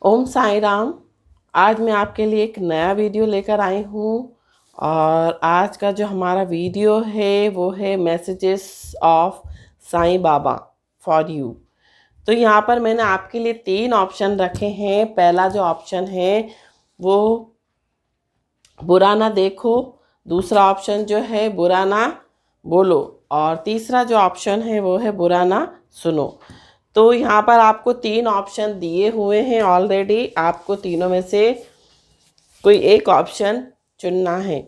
ओम साई राम। आज मैं आपके लिए एक नया वीडियो लेकर आई हूँ और आज का जो हमारा वीडियो है वो है messages of Sai Baba for you. तो यहाँ पर मैंने आपके लिए 3 ऑप्शन रखे हैं। पहला जो ऑप्शन है वो बुरा ना देखो, दूसरा ऑप्शन जो है बुरा ना बोलो और तीसरा जो ऑप्शन है वो है बुरा ना सुनो। तो यहाँ पर आपको 3 ऑप्शन दिए हुए हैं ऑलरेडी। आपको तीनों में से कोई एक ऑप्शन चुनना है।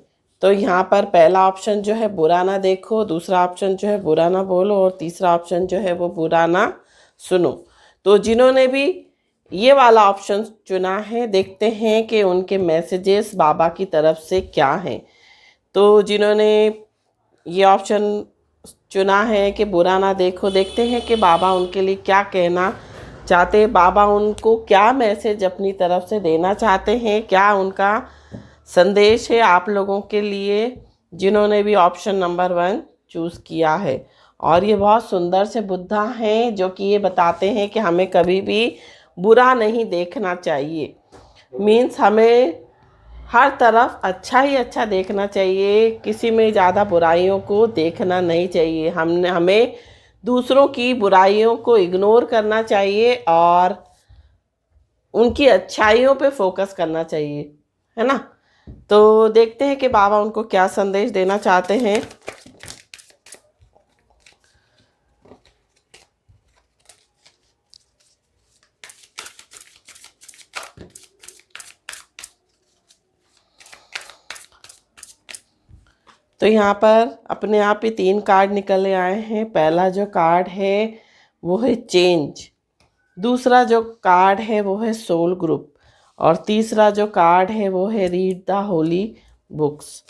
तो यहाँ पर पहला ऑप्शन जो है बुरा ना देखो, दूसरा ऑप्शन जो है बुरा ना बोलो और तीसरा ऑप्शन जो है वो बुरा ना सुनो। तो जिन्होंने भी ये वाला ऑप्शन चुना है, देखते हैं कि उनके मैसेजेस बाबा की तरफ से क्या हैं। तो जिन्होंने ये ऑप्शन चुना है कि बुरा ना देखो, देखते हैं कि बाबा उनके लिए क्या कहना चाहते हैं, बाबा उनको क्या मैसेज अपनी तरफ से देना चाहते हैं, क्या उनका संदेश है आप लोगों के लिए जिन्होंने भी ऑप्शन नंबर 1 चूज़ किया है। और ये बहुत सुंदर से बुद्धा हैं जो कि ये बताते हैं कि हमें कभी भी बुरा नहीं देखना चाहिए। मीन्स हमें हर तरफ अच्छा ही अच्छा देखना चाहिए, किसी में ज़्यादा बुराइयों को देखना नहीं चाहिए। हमें दूसरों की बुराइयों को इग्नोर करना चाहिए और उनकी अच्छाइयों पे फोकस करना चाहिए, है ना। तो देखते हैं कि बाबा उनको क्या संदेश देना चाहते हैं। तो यहाँ पर अपने आप ही 3 कार्ड निकल आए हैं। पहला जो कार्ड है वो है चेंज, दूसरा जो कार्ड है वो है सोल ग्रुप और तीसरा जो कार्ड है वो है read the holy books.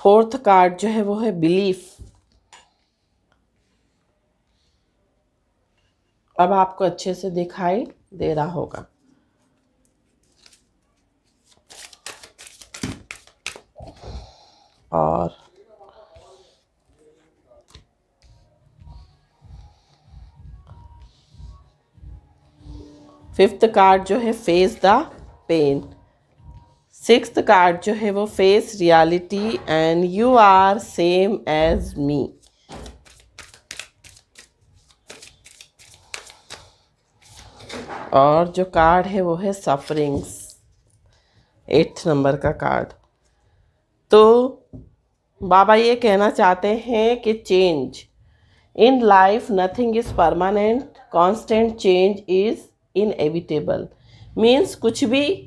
Fourth card जो है वो है बिलीफ। अब आपको अच्छे से दिखाई दे रहा होगा। और फिफ्थ कार्ड जो है face the pain. Sixth card जो है वो face reality and you are same as me. और जो कार्ड है वो है सफरिंग्स, 8th नंबर का कार्ड। तो बाबा ये कहना चाहते हैं कि change in life nothing is permanent, constant change is inevitable. Means कुछ भी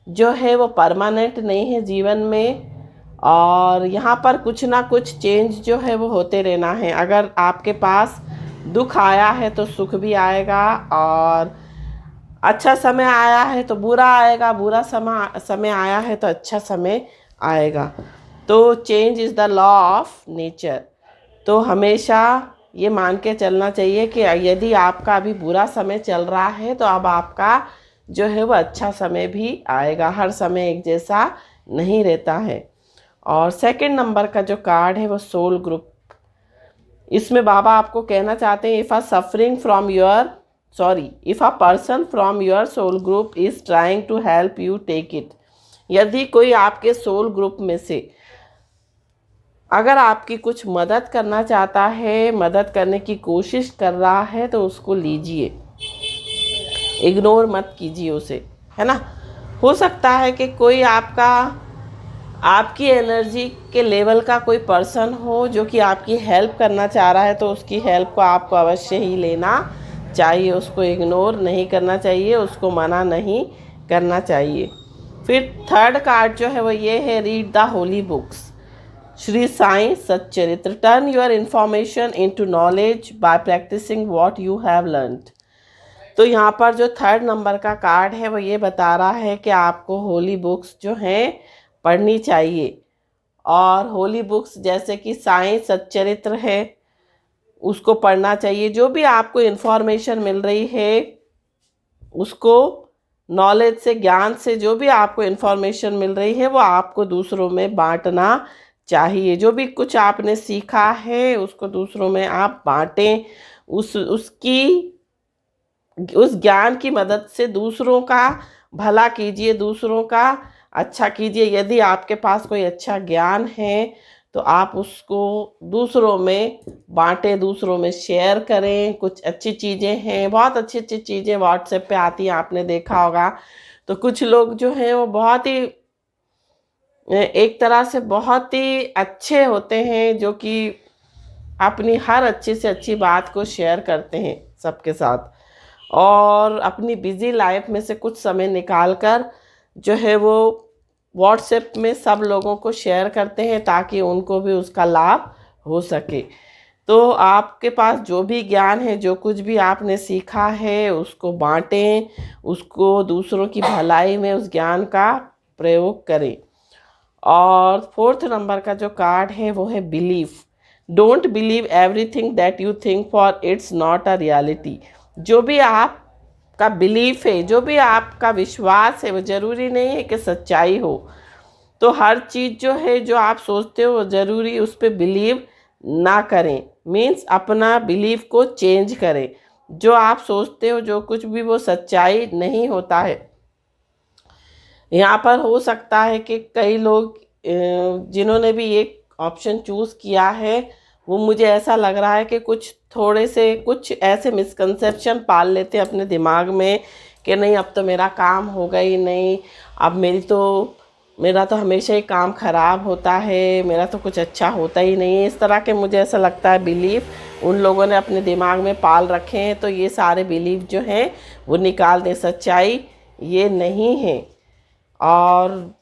जो है वो परमानेंट नहीं है जीवन में और यहाँ पर कुछ ना कुछ चेंज जो है वो होते रहना है। अगर आपके पास दुख आया है तो सुख भी आएगा और अच्छा समय आया है तो बुरा आएगा, बुरा समय आया है तो अच्छा समय आएगा। तो change is the law of nature. तो हमेशा ये मान के चलना चाहिए कि यदि आपका अभी बुरा समय चल रहा है तो अब आपका जो है वो अच्छा समय भी आएगा। हर समय एक जैसा नहीं रहता है। और सेकंड नंबर का जो कार्ड है वो सोल ग्रुप। इसमें बाबा आपको कहना चाहते हैं if a person from your soul group is trying to help you take it. यदि कोई आपके सोल ग्रुप में से अगर आपकी कुछ मदद करना चाहता है, मदद करने की कोशिश कर रहा है तो उसको लीजिए, इग्नोर मत कीजिए उसे, है ना। हो सकता है कि कोई आपकी एनर्जी के लेवल का कोई पर्सन हो जो कि आपकी हेल्प करना चाह रहा है, तो उसकी हेल्प को आपको अवश्य ही लेना चाहिए। उसको इग्नोर नहीं करना चाहिए, उसको मना नहीं करना चाहिए। फिर थर्ड कार्ड जो है वो ये है read the holy books. Shri Sai Satcharitra, turn your information into knowledge by practising what you have learned. तो यहाँ पर जो थर्ड नंबर का कार्ड है वो ये बता रहा है कि आपको होली बुक्स जो हैं पढ़नी चाहिए। और होली बुक्स जैसे कि साईं सच्चरित्र है, उसको पढ़ना चाहिए। जो भी आपको इन्फॉर्मेशन मिल रही है उसको, नॉलेज से, ज्ञान से जो भी आपको इन्फॉर्मेशन मिल रही है वो आपको दूसरों में बांटना चाहिए। जो भी कुछ आपने सीखा है उसको दूसरों में आप बांटें। उस ज्ञान की मदद से दूसरों का भला कीजिए, दूसरों का अच्छा कीजिए। यदि आपके पास कोई अच्छा ज्ञान है तो आप उसको दूसरों में बांटें, दूसरों में शेयर करें। कुछ अच्छी चीज़ें हैं, बहुत अच्छी अच्छी चीज़ें व्हाट्सएप पे आती हैं, आपने देखा होगा। तो कुछ लोग जो हैं वो बहुत ही, एक तरह से बहुत ही अच्छे होते हैं, जो कि अपनी हर अच्छी से अच्छी बात को शेयर करते हैं सबके साथ, और अपनी बिजी लाइफ में से कुछ समय निकाल कर जो है वो व्हाट्सएप में सब लोगों को शेयर करते हैं ताकि उनको भी उसका लाभ हो सके। तो आपके पास जो भी ज्ञान है, जो कुछ भी आपने सीखा है उसको बांटें, उसको दूसरों की भलाई में उस ज्ञान का प्रयोग करें। और 4th नंबर का जो कार्ड है वो है belief. Don't believe everything that you think, for its not a reality. जो भी आपका बिलीफ है, जो भी आपका विश्वास है, वो ज़रूरी नहीं है कि सच्चाई हो। तो हर चीज़ जो है, जो आप सोचते हो, वो ज़रूरी उस पर बिलीव ना करें। मीन्स अपना बिलीफ को चेंज करें। जो आप सोचते हो जो कुछ भी, वो सच्चाई नहीं होता है। यहाँ पर हो सकता है कि कई लोग जिन्होंने भी एक ऑप्शन चूज़ किया है, वो मुझे ऐसा लग रहा है कि कुछ ऐसे मिसकंसेप्शन पाल लेते हैं अपने दिमाग में कि नहीं, अब तो मेरा काम होगा ही नहीं, अब मेरा तो हमेशा ही काम ख़राब होता है, मेरा तो कुछ अच्छा होता ही नहीं है। इस तरह के मुझे ऐसा लगता है बिलीफ उन लोगों ने अपने दिमाग में पाल रखे हैं। तो ये सारे बिलीफ जो हैं वो निकाल दें। सच्चाई ये नहीं है। और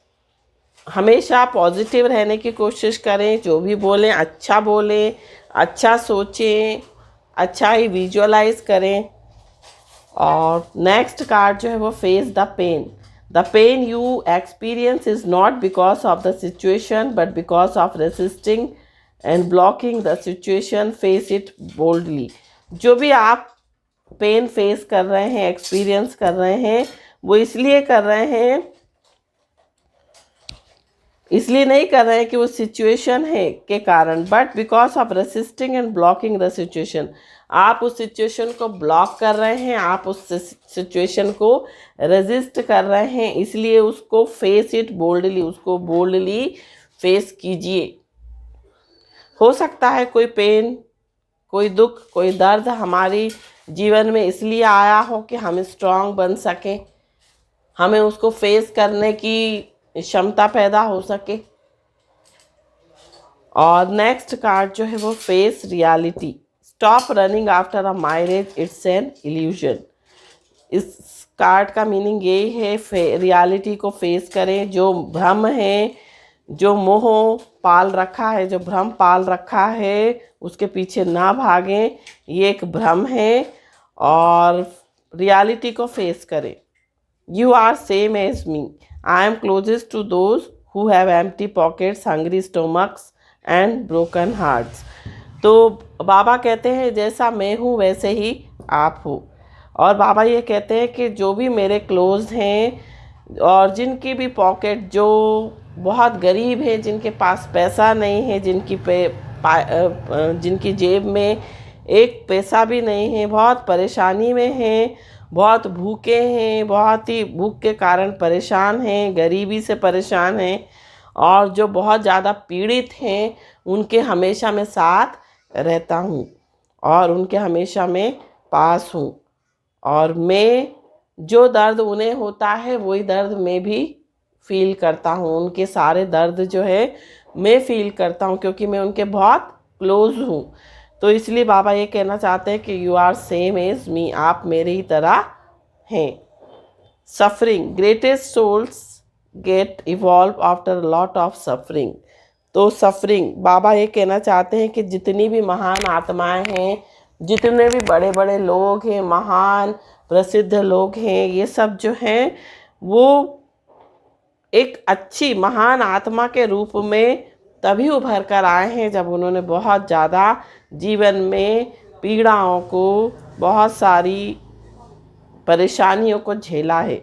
हमेशा पॉजिटिव रहने की कोशिश करें। जो भी बोलें अच्छा सोचें, अच्छा ही विजुअलाइज करें। और नेक्स्ट कार्ड जो है वो face the pain. The pain you experience is not because of the situation but because of resisting and blocking the situation, face it boldly. जो भी आप पेन फेस कर रहे हैं, एक्सपीरियंस कर रहे हैं, वो इसलिए नहीं कर रहे हैं कि वो सिचुएशन है के कारण, but because of resisting and blocking the situation. आप उस सिचुएशन को ब्लॉक कर रहे हैं, आप उस सिचुएशन को रेजिस्ट कर रहे हैं, इसलिए उसको फेस इट बोल्डली, उसको बोल्डली फेस कीजिए। हो सकता है कोई पेन, कोई दुख, कोई दर्द हमारी जीवन में इसलिए आया हो कि हम स्ट्रांग बन सकें, हमें उसको फेस करने की क्षमता पैदा हो सके। और नेक्स्ट कार्ड जो है वो face reality. Stop running after a marriage, it's an illusion. इस कार्ड का मीनिंग यही है, रियलिटी को फेस करें। जो भ्रम है, जो मोह पाल रखा है, जो भ्रम पाल रखा है, उसके पीछे ना भागें। ये एक भ्रम है और रियलिटी को फेस करें। You are same as me. I am closest to those who have empty pockets, hungry stomachs and broken hearts. तो बाबा कहते हैं जैसा मैं हूँ वैसे ही आप हो। और बाबा ये कहते हैं कि जो भी मेरे क्लोज हैं और जिनकी भी पॉकेट, जो बहुत गरीब है, जिनके पास पैसा नहीं है, जिनकी जेब में एक पैसा भी नहीं है, बहुत परेशानी में हैं, बहुत भूखे हैं, बहुत ही भूख के कारण परेशान हैं, गरीबी से परेशान हैं, और जो बहुत ज़्यादा पीड़ित हैं, उनके हमेशा मैं साथ रहता हूँ और उनके हमेशा मैं पास हूँ। और मैं, जो दर्द उन्हें होता है वही दर्द मैं भी फील करता हूँ। उनके सारे दर्द जो है मैं फील करता हूँ, क्योंकि मैं उनके बहुत क्लोज हूँ। तो इसलिए बाबा ये कहना चाहते हैं कि you are same as me, आप मेरी ही तरह हैं। Suffering, greatest souls get evolve after lot of suffering. तो सफरिंग, बाबा ये कहना चाहते हैं कि जितनी भी महान आत्माएं हैं, जितने भी बड़े बड़े लोग हैं, महान प्रसिद्ध लोग हैं, ये सब जो हैं वो एक अच्छी महान आत्मा के रूप में तभी उभर कर आए हैं जब उन्होंने बहुत ज़्यादा जीवन में पीड़ाओं को, बहुत सारी परेशानियों को झेला है,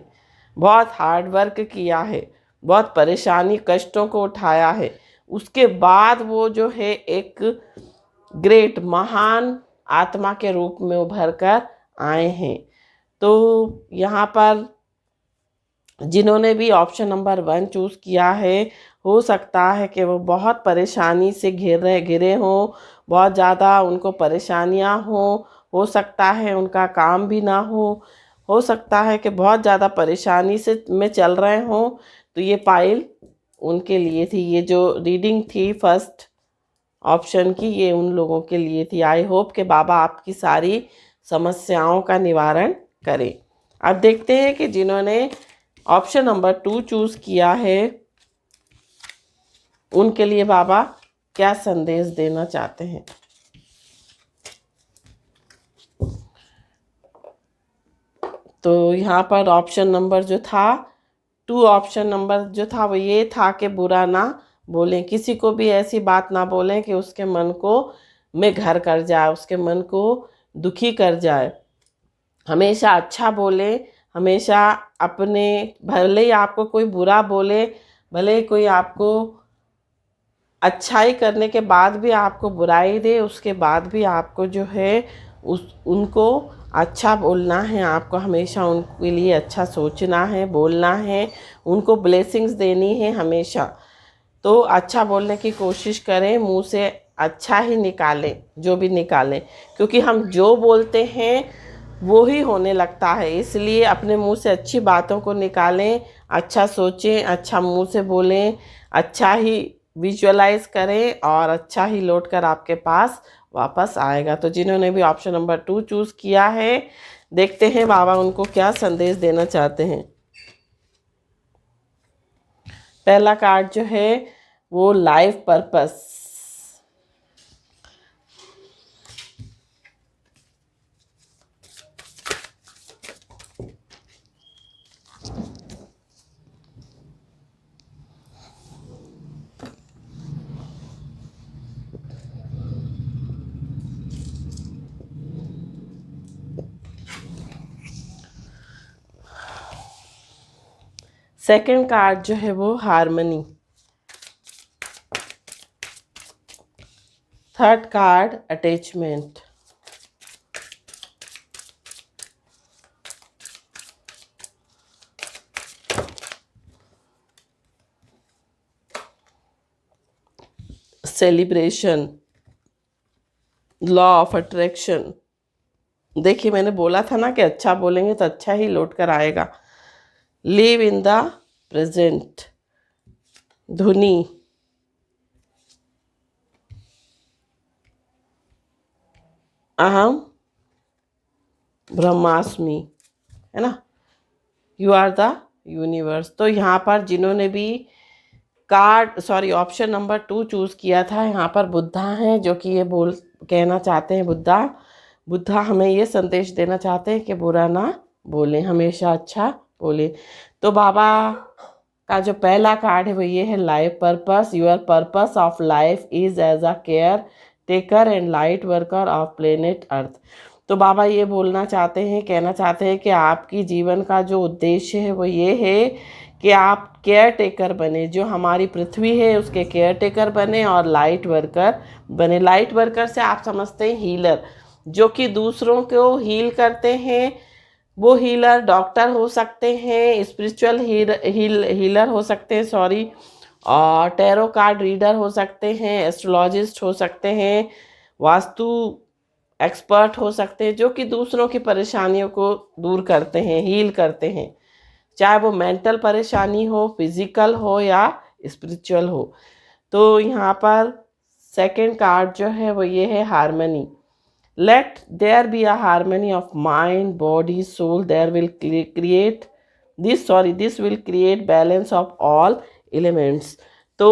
बहुत हार्ड वर्क किया है, बहुत परेशानी कष्टों को उठाया है। उसके बाद वो जो है एक ग्रेट महान आत्मा के रूप में उभर कर आए हैं। तो यहाँ पर जिन्होंने भी ऑप्शन नंबर 1 चूज़ किया है, हो सकता है कि वो बहुत परेशानी से घिरे हों, बहुत ज़्यादा उनको परेशानियाँ हों, हो सकता है उनका काम भी ना हो सकता है कि बहुत ज़्यादा परेशानी से में चल रहे हों। तो ये पाइल उनके लिए थी। ये जो रीडिंग थी फर्स्ट ऑप्शन की, ये उन लोगों के लिए थी। आई होप कि बाबा आपकी सारी समस्याओं का निवारण करें। अब देखते हैं कि जिन्होंने ऑप्शन नंबर 2 चूज़ किया है उनके लिए बाबा क्या संदेश देना चाहते हैं। तो यहाँ पर ऑप्शन नंबर जो था 2, ऑप्शन नंबर जो था वो ये था कि बुरा ना बोलें, किसी को भी ऐसी बात ना बोलें कि उसके मन को में घर कर जाए, उसके मन को दुखी कर जाए। हमेशा अच्छा बोले, हमेशा अपने, भले ही आपको कोई बुरा बोले, भले ही कोई आपको अच्छाई करने के बाद भी आपको बुराई दे, उसके बाद भी आपको जो है उनको अच्छा बोलना है। आपको हमेशा उनके लिए अच्छा सोचना है, बोलना है, उनको ब्लेसिंग्स देनी है हमेशा। तो अच्छा बोलने की कोशिश करें, मुंह से अच्छा ही निकालें जो भी निकालें, क्योंकि हम जो बोलते हैं वो ही होने लगता है। इसलिए अपने मुंह से अच्छी बातों को निकालें, अच्छा सोचें, अच्छा मुंह से बोलें, अच्छा ही विजुअलाइज करें और अच्छा ही लौट कर आपके पास वापस आएगा। तो जिन्होंने भी ऑप्शन नंबर 2 चूज़ किया है, देखते हैं बाबा उनको क्या संदेश देना चाहते हैं। पहला कार्ड जो है वो लाइफ पर्पस। सेकंड कार्ड जो है वो harmony. Third card attachment. Celebration, law of attraction. देखिए मैंने बोला था ना कि अच्छा बोलेंगे तो अच्छा ही लौट कर आएगा। लिव इन द प्रेजेंट, धुनी, अहम ब्रह्मास्मि, है ना, यू आर द यूनिवर्स। तो यहाँ पर जिन्होंने भी ऑप्शन नंबर 2 चूज़ किया था, यहाँ पर बुद्धा हैं जो कि ये कहना चाहते हैं, बुद्धा हमें ये संदेश देना चाहते हैं कि बुरा ना बोलें, हमेशा अच्छा बोलें। तो बाबा का जो पहला कार्ड है वो ये है life purpose. Your purpose of life is as a caretaker and light worker of planet earth. तो बाबा ये बोलना चाहते हैं, कहना चाहते हैं कि आपकी जीवन का जो उद्देश्य है वो ये है कि आप केयर टेकर बने, जो हमारी पृथ्वी है उसके केयर टेकर बने और लाइट वर्कर बने। लाइट वर्कर से आप समझते हैं हीलर, जो कि दूसरों को हील करते हैं। वो हीलर डॉक्टर हो सकते हैं, स्पिरिचुअल हीलर हो सकते हैं, और टैरो कार्ड रीडर हो सकते हैं, एस्ट्रोलॉजिस्ट हो सकते हैं, वास्तु एक्सपर्ट हो सकते हैं, जो कि दूसरों की परेशानियों को दूर करते हैं, हील करते हैं, चाहे वो मेंटल परेशानी हो, फिजिकल हो या स्पिरिचुअल हो। तो यहाँ पर सेकंड कार्ड जो है वो ये है harmony. Let there be a harmony of mind, body, soul. There will create this will create balance of all elements. तो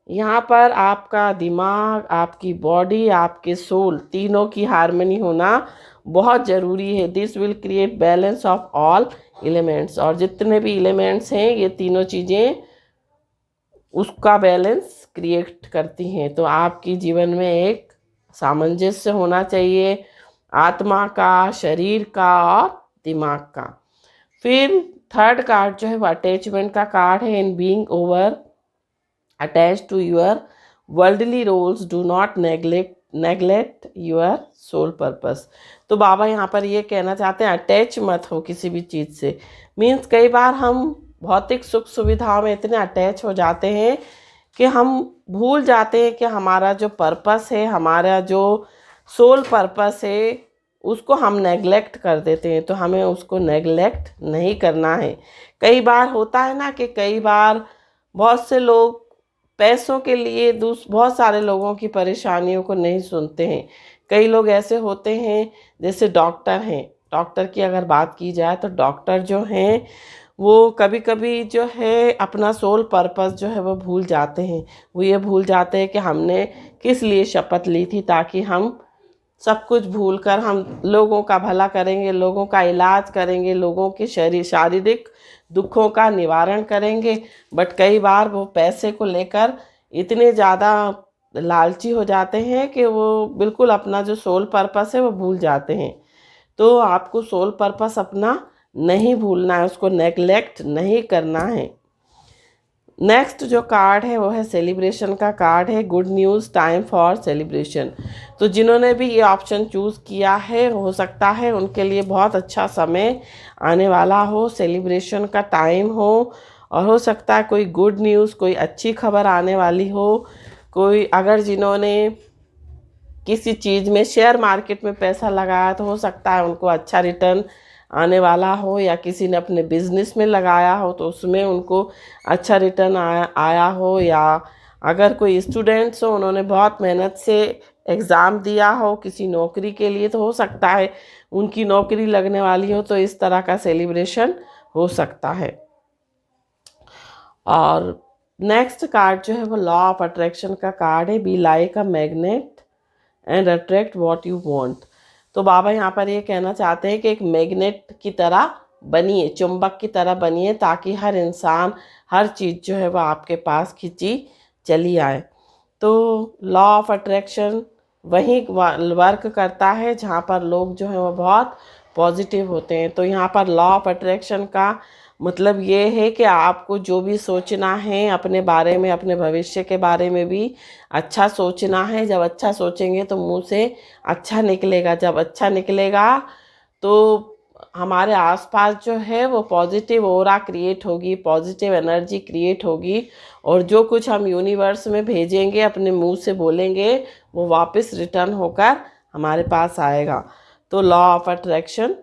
यहाँ पर आपका दिमाग, आपकी बॉडी, आपके सोल, तीनों की हार्मनी होना बहुत ज़रूरी है। This will create balance of all elements. और जितने भी एलिमेंट्स हैं ये तीनों चीज़ें उसका बैलेंस क्रिएट करती हैं। तो आपकी जीवन में एक सामंजस्य होना चाहिए, आत्मा का, शरीर का और दिमाग का। फिर थर्ड कार्ड जो है वो अटैचमेंट का कार्ड है। In being over attach to your worldly roles do not neglect your soul purpose. तो बाबा यहाँ पर ये कहना चाहते हैं अटैच मत हो किसी भी चीज़ से। मीन्स कई बार हम भौतिक सुख सुविधाओं में इतने अटैच हो जाते हैं कि हम भूल जाते हैं कि हमारा जो पर्पस है, हमारा जो सोल पर्पस है, उसको हम नेग्लेक्ट कर देते हैं। तो हमें उसको नेग्लेक्ट नहीं करना है। कई बार होता है ना कि कई बार बहुत से लोग पैसों के लिए बहुत सारे लोगों की परेशानियों को नहीं सुनते हैं। कई लोग ऐसे होते हैं, जैसे डॉक्टर हैं, डॉक्टर की अगर बात की जाए तो डॉक्टर जो हैं वो कभी कभी जो है अपना सोल पर्पस जो है वो भूल जाते हैं। वो ये भूल जाते हैं कि हमने किस लिए शपथ ली थी, ताकि हम सब कुछ भूलकर हम लोगों का भला करेंगे, लोगों का इलाज करेंगे, लोगों के शारीरिक दुखों का निवारण करेंगे। बट कई बार वो पैसे को लेकर इतने ज़्यादा लालची हो जाते हैं कि वो बिल्कुल अपना जो सोल पर्पस है वो भूल जाते हैं। तो आपको सोल पर्पस अपना नहीं भूलना है, उसको नेग्लेक्ट नहीं करना है। नेक्स्ट जो कार्ड है वो है सेलिब्रेशन का कार्ड है। Good news, time for celebration. तो जिन्होंने भी ये ऑप्शन चूज़ किया है, हो सकता है उनके लिए बहुत अच्छा समय आने वाला हो, सेलिब्रेशन का टाइम हो, और हो सकता है कोई गुड न्यूज़, कोई अच्छी खबर आने वाली हो। कोई अगर जिन्होंने किसी चीज़ में शेयर मार्केट में पैसा लगाया तो हो सकता है उनको अच्छा रिटर्न आने वाला हो, या किसी ने अपने बिजनेस में लगाया हो तो उसमें उनको अच्छा रिटर्न आया हो, या अगर कोई स्टूडेंट्स हो, उन्होंने बहुत मेहनत से एग्ज़ाम दिया हो किसी नौकरी के लिए, तो हो सकता है उनकी नौकरी लगने वाली हो। तो इस तरह का सेलिब्रेशन हो सकता है। और नेक्स्ट कार्ड जो है वो लॉ ऑफ अट्रैक्शन का कार्ड है। Be like a magnet and attract what you want. तो बाबा यहाँ पर ये कहना चाहते हैं कि एक मैग्नेट की तरह बनिए, चुंबक की तरह बनिए, ताकि हर इंसान, हर चीज़ जो है वह आपके पास खींची चली आए। तो लॉ ऑफ अट्रैक्शन वहीं वर्क करता है जहाँ पर लोग जो हैं वो बहुत पॉजिटिव होते हैं। तो यहाँ पर लॉ ऑफ अट्रैक्शन का मतलब ये है कि आपको जो भी सोचना है अपने बारे में, अपने भविष्य के बारे में भी अच्छा सोचना है। जब अच्छा सोचेंगे तो मुंह से अच्छा निकलेगा। जब अच्छा निकलेगा तो हमारे आसपास जो है वो पॉजिटिव ऑरा क्रिएट होगी, पॉजिटिव एनर्जी क्रिएट होगी, और जो कुछ हम यूनिवर्स में भेजेंगे, अपने मुंह से बोलेंगे, वो वापस रिटर्न होकर हमारे पास आएगा। तो लॉ ऑफ अट्रैक्शन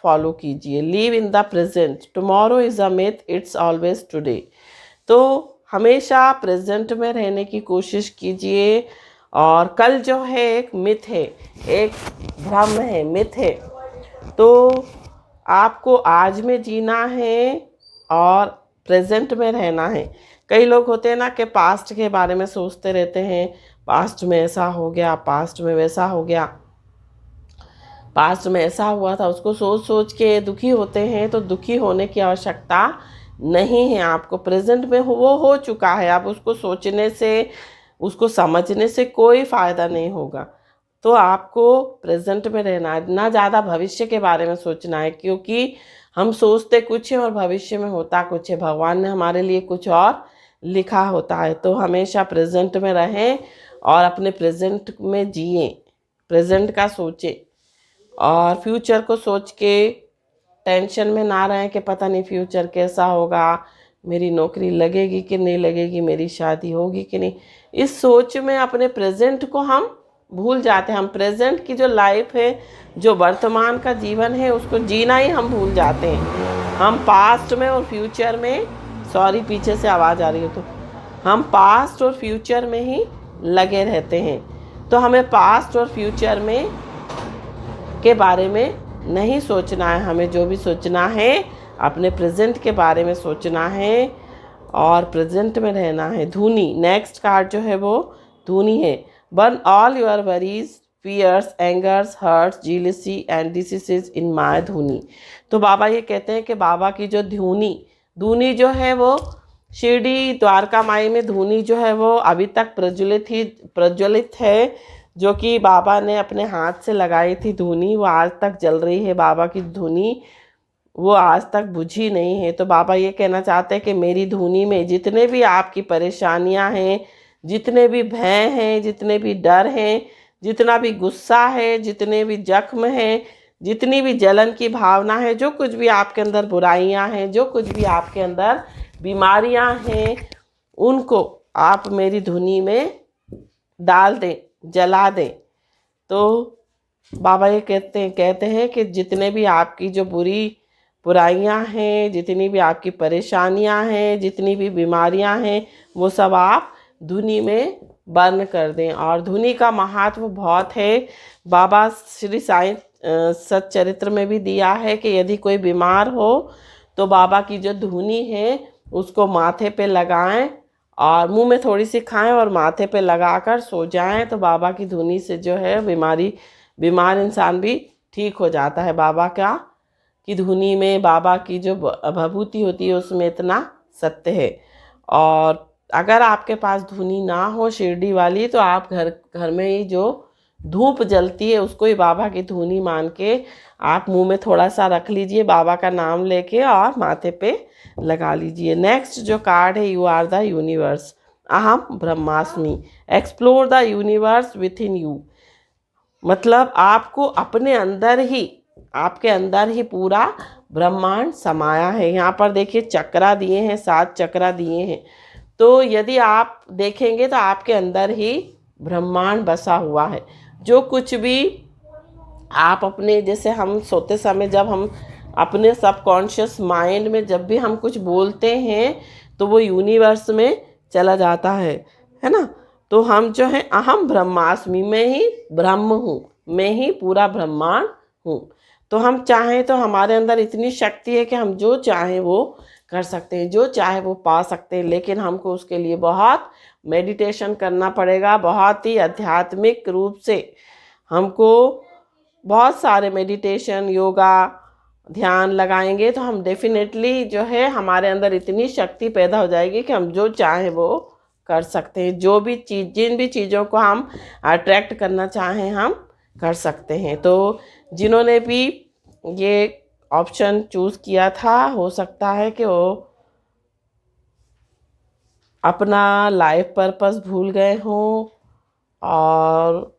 फॉलो कीजिए। Live in the present, tomorrow is a myth, it's always today. तो हमेशा प्रेजेंट में रहने की कोशिश कीजिए। और कल जो है एक मिथ है, एक भ्रम है, मिथ है। तो आपको आज में जीना है और प्रेजेंट में रहना है। कई लोग होते हैं ना कि पास्ट के बारे में सोचते रहते हैं, पास्ट में ऐसा हो गया, पास्ट में वैसा हो गया, पास्ट में ऐसा हुआ था, उसको सोच सोच के दुखी होते हैं। तो दुखी होने की आवश्यकता नहीं है। आपको प्रेजेंट में वो हो चुका है, आप उसको सोचने से, उसको समझने से कोई फ़ायदा नहीं होगा। तो आपको प्रेजेंट में रहना है, ना ज़्यादा भविष्य के बारे में सोचना है, क्योंकि हम सोचते कुछ है और भविष्य में होता कुछ है। भगवान ने हमारे लिए कुछ और लिखा होता है। तो हमेशा प्रेजेंट में रहें और अपने प्रेजेंट में जिए, प्रेजेंट का सोचें, और फ्यूचर को सोच के टेंशन में ना रहें कि पता नहीं फ्यूचर कैसा होगा, मेरी नौकरी लगेगी कि नहीं लगेगी, मेरी शादी होगी कि नहीं। इस सोच में अपने प्रेजेंट को हम भूल जाते हैं। हम प्रेजेंट की जो लाइफ है, जो वर्तमान का जीवन है, उसको जीना ही हम भूल जाते हैं। हम पास्ट में और फ्यूचर में, सॉरी पीछे से आवाज़ आ रही है, तो हम पास्ट और फ्यूचर में ही लगे रहते हैं। तो हमें पास्ट और फ्यूचर में के बारे में नहीं सोचना है। हमें जो भी सोचना है अपने प्रेजेंट के बारे में सोचना है और प्रेजेंट में रहना है। धूनी, नेक्स्ट कार्ड जो है वो धूनी है। Burn all your worries, fears, angers, hurts, jealousy and diseases in my dhuni. तो बाबा ये कहते हैं कि बाबा की जो धूनी जो है वो शिरडी द्वारका माई में धुनी जो है वो अभी तक प्रज्वलित है, जो कि बाबा ने अपने हाथ से लगाई थी धुनी, वो आज तक जल रही है। बाबा की धुनी वो आज तक बुझी नहीं है। तो बाबा ये कहना चाहते हैं कि मेरी धुनी में जितने भी आपकी परेशानियां हैं, जितने भी भय हैं, जितने भी डर हैं, जितना भी गुस्सा है, जितने भी जख्म हैं, जितनी भी जलन की भावना है, जो कुछ भी आपके अंदर बुराइयां हैं, जो कुछ भी आपके अंदर बीमारियां हैं, उनको आप मेरी धुनी में डाल दें, जला दें। तो बाबा ये कहते हैं कि जितने भी आपकी जो बुराइयां हैं, जितनी भी आपकी परेशानियां हैं, जितनी भी बीमारियां हैं, वो सब आप धुनी में बर्न कर दें। और धुनी का महत्व बहुत है। बाबा श्री साईं सच्चरित्र में भी दिया है कि यदि कोई बीमार हो तो बाबा की जो धुनी है उसको माथे पे लगाएं और मुंह में थोड़ी सी खाएं और माथे पे लगाकर सो जाएं। तो बाबा की धुनी से जो है बीमार इंसान भी ठीक हो जाता है। बाबा की धुनी में बाबा की जो भभूति होती है उसमें इतना सत्य है। और अगर आपके पास धुनी ना हो शिरडी वाली, तो आप घर में ही जो धूप जलती है उसको ही बाबा की धुनी मान के आप मुंह में थोड़ा सा रख लीजिए, बाबा का नाम लेके, और माथे पे लगा लीजिए। नेक्स्ट जो कार्ड है, यू आर द यूनिवर्स, अहम ब्रह्मास्मि, explore the universe with in you. मतलब आपको आपके अंदर ही पूरा ब्रह्मांड समाया है। यहाँ पर देखिए चक्रा दिए हैं, 7 चक्रा दिए हैं। तो यदि आप देखेंगे तो आपके अंदर ही ब्रह्मांड बसा हुआ है। जो कुछ भी आप अपने, जैसे हम सोते समय जब हम अपने सबकॉन्शियस माइंड में जब भी हम कुछ बोलते हैं तो वो यूनिवर्स में चला जाता है ना। तो हम जो है अहम ब्रह्मास्मि, मैं ही ब्रह्म हूँ, मैं ही पूरा ब्रह्मांड हूँ। तो हम चाहें तो हमारे अंदर इतनी शक्ति है कि हम जो चाहें वो कर सकते हैं, जो चाहे वो पा सकते हैं। लेकिन हमको उसके लिए बहुत मेडिटेशन करना पड़ेगा, बहुत ही आध्यात्मिक रूप से हमको बहुत सारे मेडिटेशन, योगा, ध्यान लगाएंगे तो हम डेफिनेटली जो है हमारे अंदर इतनी शक्ति पैदा हो जाएगी कि हम जो चाहें वो कर सकते हैं। जिन भी चीज़ों को हम अट्रैक्ट करना चाहें हम कर सकते हैं। तो जिन्होंने भी ये ऑप्शन चूज़ किया था, हो सकता है कि वो अपना लाइफ पर्पस भूल गए हों, और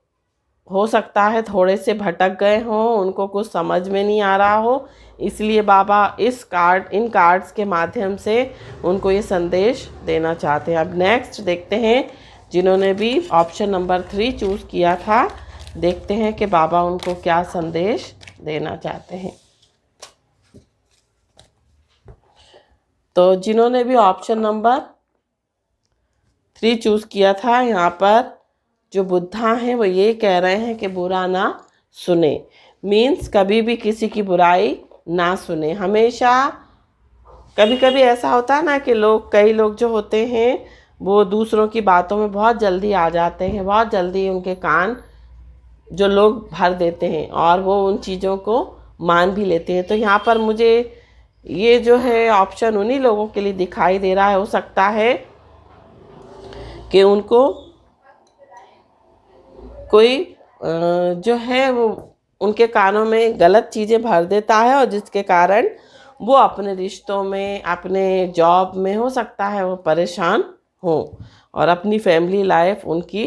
हो सकता है थोड़े से भटक गए हों, उनको कुछ समझ में नहीं आ रहा हो, इसलिए बाबा इन कार्ड्स के माध्यम से उनको ये संदेश देना चाहते हैं। अब नेक्स्ट देखते हैं जिन्होंने भी ऑप्शन नंबर 3 चूज़ किया था, देखते हैं कि बाबा उनको क्या संदेश देना चाहते हैं। तो जिन्होंने भी ऑप्शन नंबर 3 चूज़ किया था, यहाँ पर जो बुद्धा हैं वो ये कह रहे हैं कि बुरा ना सुने, मीन्स कभी भी किसी की बुराई ना सुने। हमेशा कभी कभी ऐसा होता है ना कि कई लोग जो होते हैं वो दूसरों की बातों में बहुत जल्दी आ जाते हैं, बहुत जल्दी उनके कान जो लोग भर देते हैं और वो उन चीज़ों को मान भी लेते हैं। तो यहाँ पर मुझे ये जो है ऑप्शन उन्हीं लोगों के लिए दिखाई दे रहा है। हो सकता है कि उनको कोई जो है वो उनके कानों में गलत चीज़ें भर देता है, और जिसके कारण वो अपने रिश्तों में, अपने जॉब में, हो सकता है वो परेशान हो और अपनी फैमिली लाइफ उनकी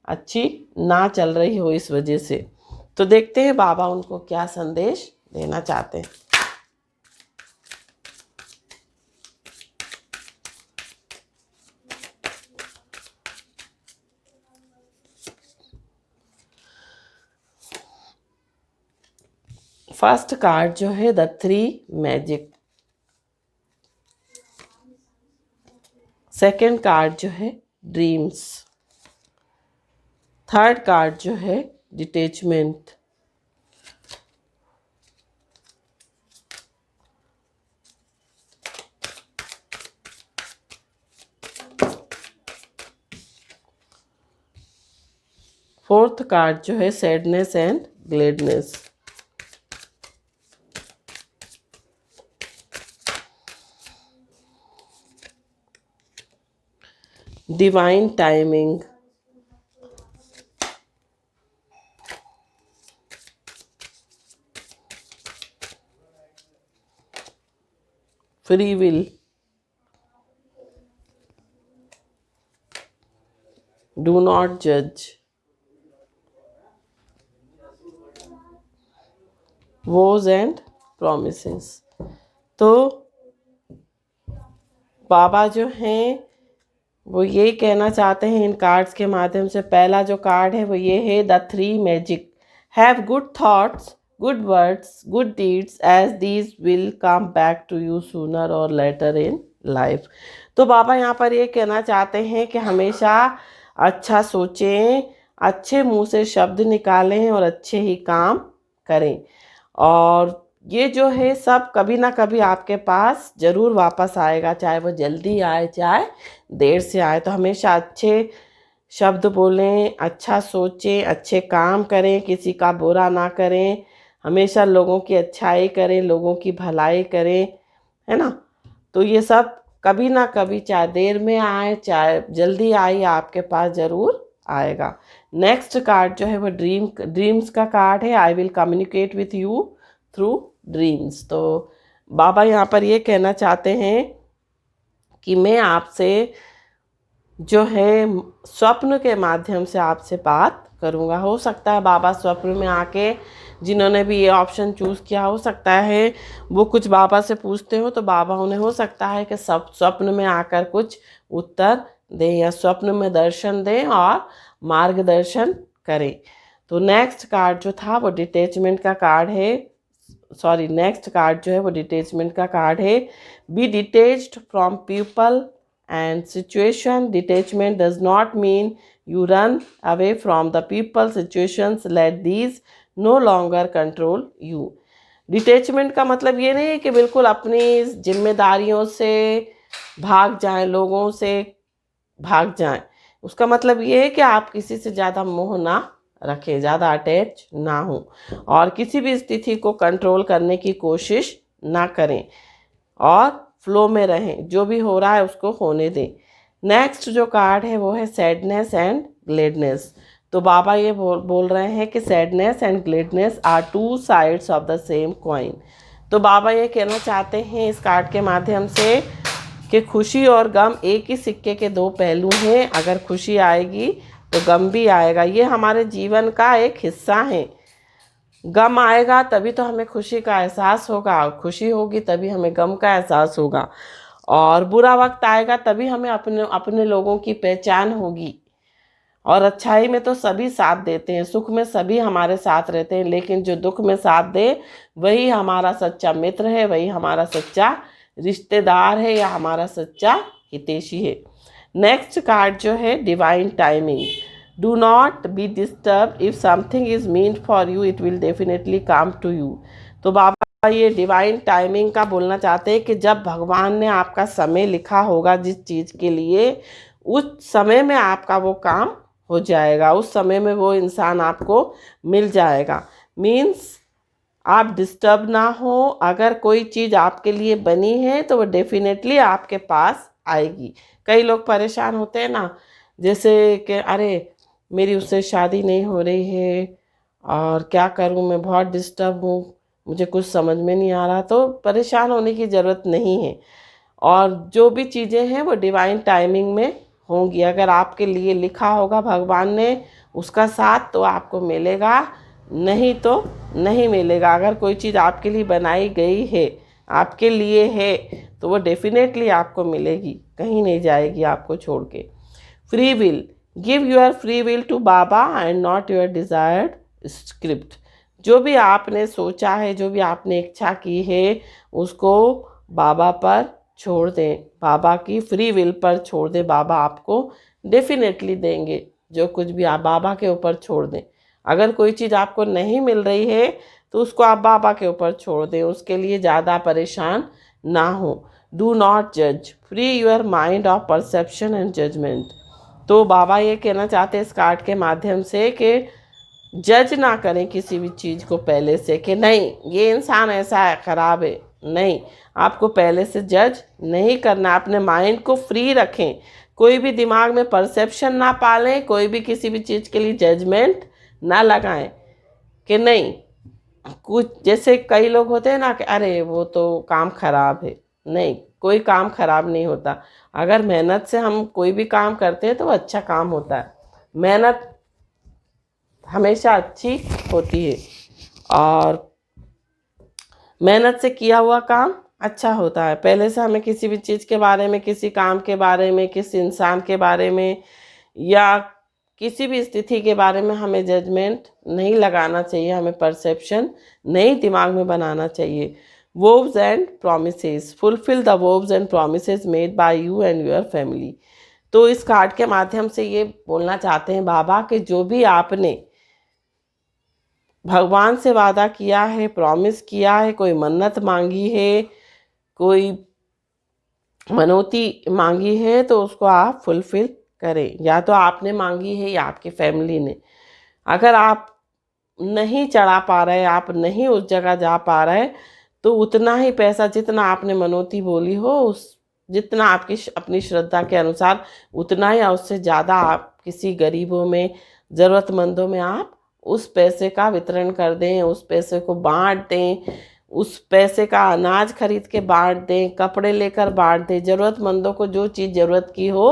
अच्छी ना चल रही हो इस वजह से। तो देखते हैं बाबा उनको क्या संदेश देना चाहते हैं। फर्स्ट कार्ड जो है द 3 मैजिक, सेकंड कार्ड जो है ड्रीम्स, थर्ड कार्ड जो है डिटैचमेंट, फोर्थ कार्ड जो है sadness and gladness. divine timing, free will, do not judge, vows and promises। तो बाबा जो हैं वो ये कहना चाहते हैं इन कार्ड्स के माध्यम से। पहला जो कार्ड है वो ये है the three magic. Have good thoughts, good words, good deeds as these will come back to you sooner और लेटर इन लाइफ। तो बाबा यहाँ पर ये कहना चाहते हैं कि हमेशा अच्छा सोचें, अच्छे मुंह से शब्द निकालें और अच्छे ही काम करें, और ये जो है सब कभी ना कभी आपके पास ज़रूर वापस आएगा, चाहे वो जल्दी आए चाहे देर से आए। तो हमेशा अच्छे शब्द बोलें, अच्छा सोचें, अच्छे काम करें, किसी का बुरा ना करें, हमेशा लोगों की अच्छाई करें, लोगों की भलाई करें, है ना। तो ये सब कभी ना कभी, चाहे देर में आए चाहे जल्दी आए, आपके पास ज़रूर आएगा। नेक्स्ट कार्ड जो है वो ड्रीम्स का कार्ड है। I will communicate with you through dreams. तो बाबा यहाँ पर ये कहना चाहते हैं कि मैं आपसे जो है स्वप्न के माध्यम से आपसे बात करूँगा। हो सकता है बाबा स्वप्न में आके, जिन्होंने भी ये ऑप्शन चूज़ किया, हो सकता है वो कुछ बाबा से पूछते हो तो बाबा उन्हें हो सकता है कि सब स्वप्न में आकर कुछ उत्तर दें या स्वप्न में दर्शन दें और मार्गदर्शन करें। तो नेक्स्ट कार्ड जो था वो डिटैचमेंट का कार्ड है। नेक्स्ट कार्ड जो है वो डिटैचमेंट का कार्ड है। Be detached from people and situation. Detachment does not mean you run away from the people, situations, let these no longer control you. Detachment का मतलब ये नहीं है कि बिल्कुल अपनी जिम्मेदारियों से भाग जाएं, लोगों से भाग जाएं। उसका मतलब ये है कि आप किसी से ज़्यादा मोह ना रखें, ज़्यादा अटैच ना हो और किसी भी स्थिति को कंट्रोल करने की कोशिश ना करें और फ्लो में रहें, जो भी हो रहा है उसको होने दें। नेक्स्ट जो कार्ड है वो है सैडनेस एंड ग्लेडनेस। तो बाबा ये बोल रहे हैं कि sadness and gladness are two sides of the same coin. तो बाबा ये कहना चाहते हैं इस कार्ड के माध्यम से कि खुशी और गम एक ही सिक्के के दो पहलू हैं। अगर खुशी आएगी तो गम भी आएगा, ये हमारे जीवन का एक हिस्सा है। गम आएगा तभी तो हमें खुशी का एहसास होगा, खुशी होगी तभी हमें गम का एहसास होगा, और बुरा वक्त आएगा तभी हमें अपने लोगों की पहचान होगी। और अच्छाई में तो सभी साथ देते हैं, सुख में सभी हमारे साथ रहते हैं, लेकिन जो दुख में साथ दे वही हमारा सच्चा मित्र है, वही हमारा सच्चा रिश्तेदार है या हमारा सच्चा हितैषी है। नेक्स्ट कार्ड जो है divine timing. Do not be disturbed. If something is meant for you, it will definitely come to you. तो बाबा ये डिवाइन टाइमिंग का बोलना चाहते हैं कि जब भगवान ने आपका समय लिखा होगा जिस चीज़ के लिए, उस समय में आपका वो काम हो जाएगा, उस समय में वो इंसान आपको मिल जाएगा। मीन्स आप डिस्टर्ब ना हो। अगर कोई चीज़ आपके लिए बनी है तो वो डेफिनेटली आपके पास आएगी। कई लोग परेशान होते हैं ना, जैसे कि अरे मेरी उससे शादी नहीं हो रही है और क्या करूं, मैं बहुत डिस्टर्ब हूँ, मुझे कुछ समझ में नहीं आ रहा। तो परेशान होने की ज़रूरत नहीं है, और जो भी चीज़ें हैं वो डिवाइन टाइमिंग में होंगी। अगर आपके लिए लिखा होगा भगवान ने उसका साथ तो आपको मिलेगा, नहीं तो नहीं मिलेगा। अगर कोई चीज़ आपके लिए बनाई गई है, आपके लिए है, तो वो डेफिनेटली आपको मिलेगी, कहीं नहीं जाएगी आपको छोड़ के। Free will, give your free will to Baba and not your desired script. जो भी आपने सोचा है, जो भी आपने इच्छा की है, उसको बाबा पर छोड़ दें, बाबा की फ्री विल पर छोड़ दें। बाबा आपको डेफिनेटली देंगे, जो कुछ भी आप बाबा के ऊपर छोड़ दें। अगर कोई चीज़ आपको नहीं मिल रही है तो उसको आप बाबा के ऊपर छोड़ दें, उसके लिए ज़्यादा परेशान ना हो। डू नॉट जज, free your mind of perception and judgement. तो बाबा ये कहना चाहते हैं इस कार्ड के माध्यम से कि जज ना करें किसी भी चीज़ को पहले से, कि नहीं ये इंसान ऐसा है, ख़राब है। नहीं, आपको पहले से जज नहीं करना, अपने माइंड को फ्री रखें। कोई भी दिमाग में परसेप्शन ना पालें, कोई भी किसी भी चीज़ के लिए जजमेंट ना लगाएं कि नहीं, कुछ जैसे कई लोग होते हैं ना कि अरे वो तो काम खराब है। नहीं, कोई काम खराब नहीं होता। अगर मेहनत से हम कोई भी काम करते हैं तो वो अच्छा काम होता है। मेहनत हमेशा अच्छी होती है और मेहनत से किया हुआ काम अच्छा होता है। पहले से हमें किसी भी चीज़ के बारे में, किसी काम के बारे में, किसी इंसान के बारे में या किसी भी स्थिति के बारे में हमें जजमेंट नहीं लगाना चाहिए, हमें परसेप्शन नहीं दिमाग में बनाना चाहिए। Vows and promises, fulfil the vows and promises made by you and your family. तो इस कार्ड के माध्यम से ये बोलना चाहते हैं बाबा कि जो भी आपने भगवान से वादा किया है, प्रॉमिस किया है, कोई मन्नत मांगी है, कोई मनौती मांगी है, तो उसको आप फुलफिल करें। या तो आपने मांगी है या आपकी फैमिली ने। अगर आप नहीं चढ़ा पा रहे, आप नहीं उस जगह जा पा रहे, तो उतना ही पैसा जितना आपने मनौती बोली हो, उस जितना आपकी अपनी श्रद्धा के अनुसार उतना या उससे ज़्यादा आप किसी गरीबों में, ज़रूरतमंदों में आप उस पैसे का वितरण कर दें, उस पैसे को बांट दें, उस पैसे का अनाज खरीद के बांट दें, कपड़े लेकर बांट दें। ज़रूरतमंदों को जो चीज़ ज़रूरत की हो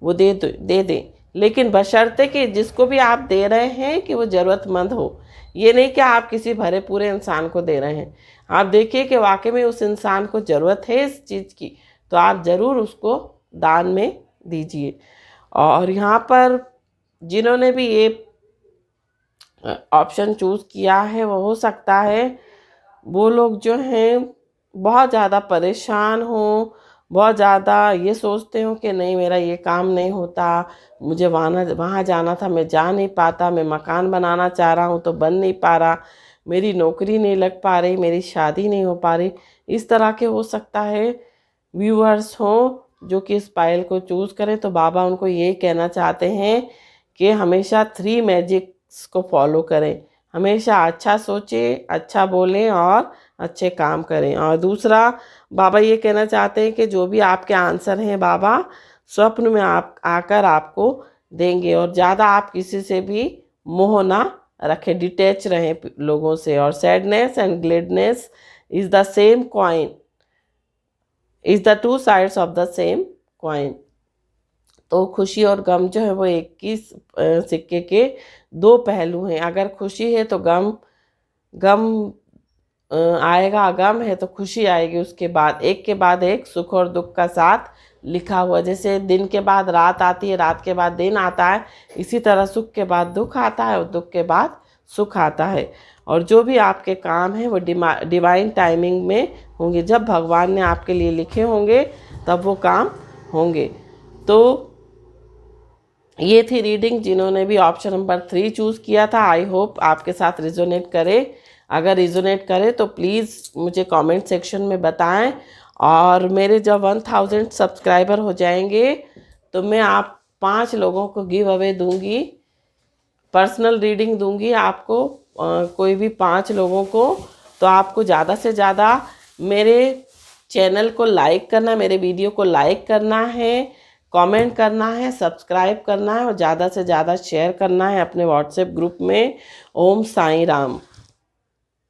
वो दे दें, लेकिन बशर्ते कि जिसको भी आप दे रहे हैं कि वो ज़रूरतमंद हो। ये नहीं कि आप किसी भरे पूरे इंसान को दे रहे हैं। आप देखिए कि वाकई में उस इंसान को ज़रूरत है इस चीज़ की, तो आप ज़रूर उसको दान में दीजिए। और यहाँ पर जिन्होंने भी ये ऑप्शन चूज़ किया है, वो हो सकता है वो लोग जो हैं बहुत ज़्यादा परेशान हों, बहुत ज़्यादा ये सोचते हो कि नहीं मेरा ये काम नहीं होता, मुझे वहाँ जाना था, मैं जा नहीं पाता, मैं मकान बनाना चाह रहा हूँ तो बन नहीं पा रहा, मेरी नौकरी नहीं लग पा रही, मेरी शादी नहीं हो पा रही। इस तरह के हो सकता है व्यूअर्स हों जो कि इस पायल को चूज़ करें। तो बाबा उनको ये कहना चाहते हैं कि हमेशा 3 मैजिक्स को फॉलो करें, हमेशा अच्छा सोचें, अच्छा बोलें और अच्छे काम करें। और दूसरा बाबा ये कहना चाहते हैं कि जो भी आपके आंसर हैं बाबा स्वप्न में आप आकर आपको देंगे, और ज़्यादा आप किसी से भी मोह ना रखें, डिटैच रहें लोगों से। और sadness and gladness is the same coin, is the 2 sides of the same coin. तो खुशी और गम जो है वो एक ही सिक्के के 2 पहलू हैं। अगर खुशी है तो गम आएगा, गम है तो खुशी आएगी। उसके बाद एक के बाद एक सुख और दुख का साथ लिखा हुआ, जैसे दिन के बाद रात आती है, रात के बाद दिन आता है, इसी तरह सुख के बाद दुख आता है और दुख के बाद सुख आता है। और जो भी आपके काम हैं वो डिवाइन टाइमिंग में होंगे, जब भगवान ने आपके लिए लिखे होंगे तब वो काम होंगे। तो ये थी रीडिंग। जिन्होंने भी ऑप्शन नंबर 3 चूज़ किया था, आई होप आपके साथ रिजोनेट करे। अगर रिजोनेट करे तो प्लीज़ मुझे कमेंट सेक्शन में बताएं। और मेरे जब 1000 सब्सक्राइबर हो जाएंगे तो मैं आप 5 लोगों को गिव अवे दूंगी, पर्सनल रीडिंग दूंगी आपको, कोई भी 5 लोगों को। तो आपको ज़्यादा से ज़्यादा मेरे चैनल को लाइक करना, मेरे वीडियो को लाइक करना है, कमेंट करना है, सब्सक्राइब करना है और ज़्यादा से ज़्यादा शेयर करना है अपने व्हाट्सएप ग्रुप में। ओम साईं राम।